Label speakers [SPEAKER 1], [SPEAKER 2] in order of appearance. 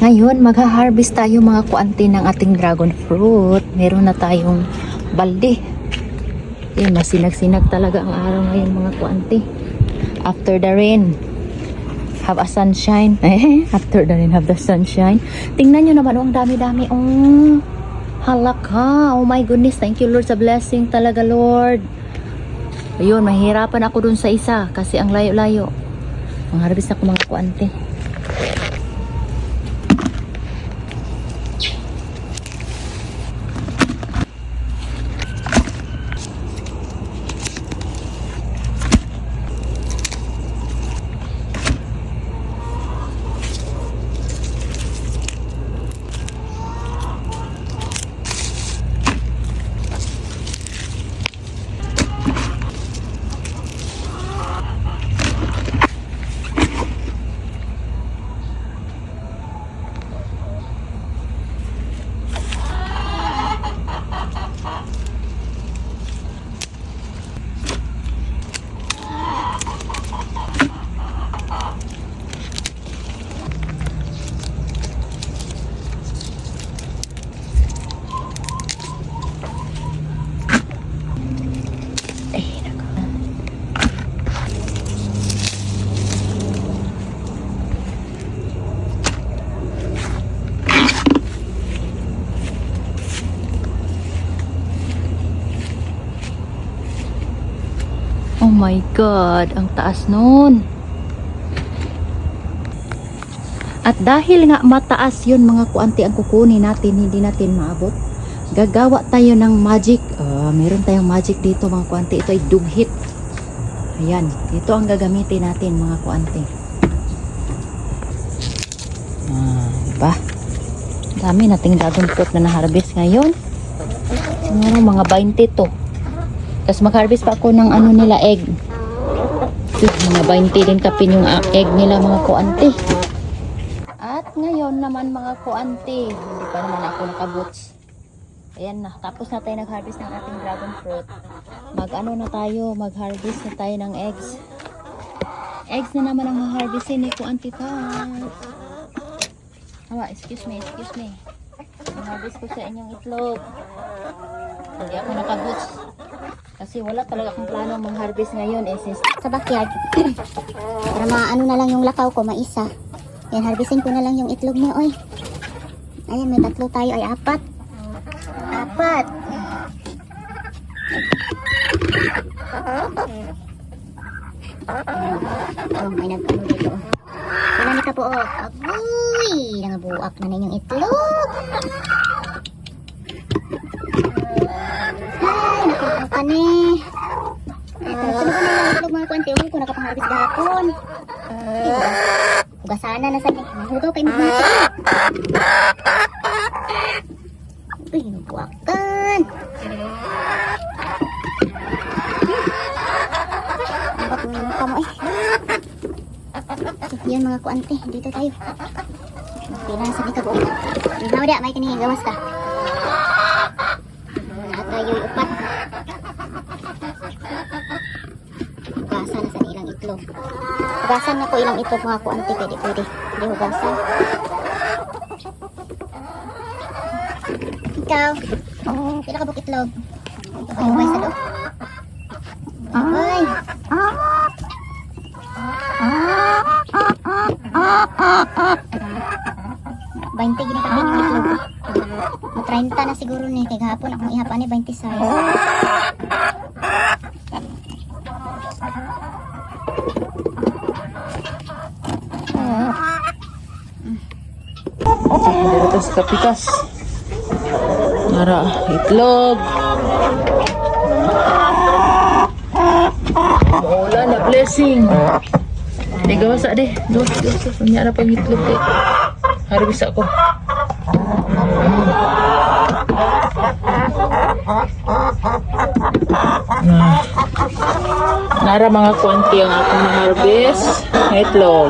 [SPEAKER 1] Ngayon, magha-harvest tayo mga kuanti ng ating dragon fruit. Meron na tayong balde. Masinag-sinag talaga ang araw ngayon mga kuanti. After the rain, have a sunshine. After the rain, have the sunshine. Tingnan nyo naman, ang dami-dami. Halaka. Oh my goodness, thank you Lord sa blessing talaga Lord. Ayun, mahirapan ako dun sa isa kasi ang layo-layo. Mag-harvest ako mga kuanti. Oh my God, ang taas nun. At dahil nga mataas yun mga kuanti ang kukunin natin, hindi natin maabot. Gagawa tayo ng magic. Meron tayong magic dito mga kuanti. Ito ay dughit. Ayan, ito ang gagamitin natin mga kuanti. Diba? Dami nating dragon fruit na na-harvest ngayon. Siguro mga 20 to. Tapos mag-harvest pa ako ng ano nila, egg. Mga 20 din kapin yung egg nila mga kuanti. At ngayon naman mga kuanti, hindi pa naman ako nakaboots. Ayan na, tapos na tayo nag-harvest ng ating dragon fruit. Mag-ano na tayo, mag-harvest na tayo ng eggs. Eggs na naman ang ma-harvestin ni kuanti ka. Excuse me. Mag-harvest ko sa inyong itlog. Hindi ako nakaboots. Kasi wala talaga akong plano mag-harvest ngayon
[SPEAKER 2] sa backyard. Para maano na lang yung lakaw ko, maisa. Yan, harvestin ko na lang yung itlog niya, oy. Ayan, may 3 tayo, ay 4. 4. May nag-ano dito. Wala ni kapuok. Agoy! Nangabuak na ninyong itlog. Ay, nakita ni. Tulog na lang itlog mga kuwanti. Huwag ko nakapang-harvest gahapon. Hugasana na sa niya. Hugaw kayo magmati. Uy, nabuakan. Dapat mo yung kamo eh. Yan mga kuwanti. Dito tayo. Pila na sa ni kabuok. Ikaw da, may kanina gawas ka. At tayo upat. Hugasan na sa ilang itlog. Hugasan na ko ilang itlog mga kuanti. Pwede. Hindi hugasan. Ikaw. Pila ka buk itlog. Ito kayo guys. Ano? Ay. 20 ginakapin yung itlog. 30 na siguro ni. Kaya gahapon akong ihapa ni 20 size.
[SPEAKER 1] Dito sa kapitas. Nara, itlog. Wala na blessing. Di gawasa deh. Gawas. Punya pang itlog deh. Harvest ako. Nara mga kuanti ang akong harvest. Itlog.